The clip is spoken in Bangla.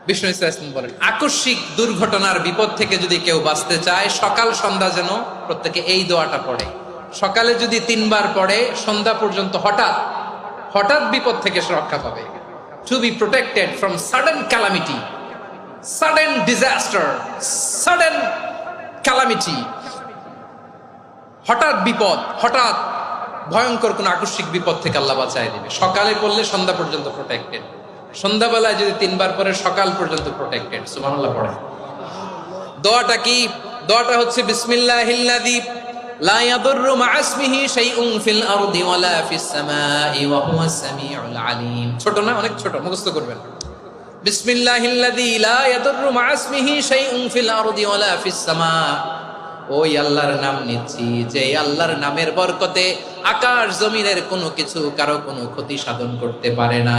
বিষ্ণু ইসলাম বলেন, আকস্মিক দুর্ঘটনার বিপদ থেকে যদি কেউ বাঁচতে চায়, সকাল সন্ধ্যা যেন প্রত্যেকে এই দোয়াটা পড়ে। সকালে যদি 3 বার পড়ে, সন্ধ্যা পর্যন্ত হঠাৎ হঠাৎ বিপদ থেকে সে রক্ষা পাবে। To be protected from sudden calamity, sudden disaster, sudden calamity, হঠাৎ বিপদ, হঠাৎ ভয়ঙ্কর কোন আকস্মিক বিপদ থেকে আল্লাহ বাঁচায় দিবে। সকালে পড়লে সন্ধ্যা পর্যন্ত প্রোটেক্টেড, সন্ধ্যাবেলায় যদি 3 বার পরে সকাল পর্যন্ত প্রোটেক্টেড। সুবহানাল্লাহ পড়ে। দোয়াটা কি? দোয়াটা হচ্ছে বিসমিল্লাহিল্লাযী লা ইয়াদুররু মা'a ইসমিহি শাইউন ফিল আরদি ওয়ালা ফিস সামাই ওয়া হুয়াস সামিউল আলিম। ছোট না? অনেক ছোট, মুখস্থ করবেন। বিসমিল্লাহিল্লাযী লা ইয়াদুররু মা'a ইসমিহি শাইউন ফিল আরদি ওয়ালা ফিস সামা। ওই আল্লাহর নাম নিচ্ছি যে আল্লাহর নামের বরকতে আকাশ জমিনের কোনো কিছু কারো কোনো ক্ষতি সাধন করতে পারে না।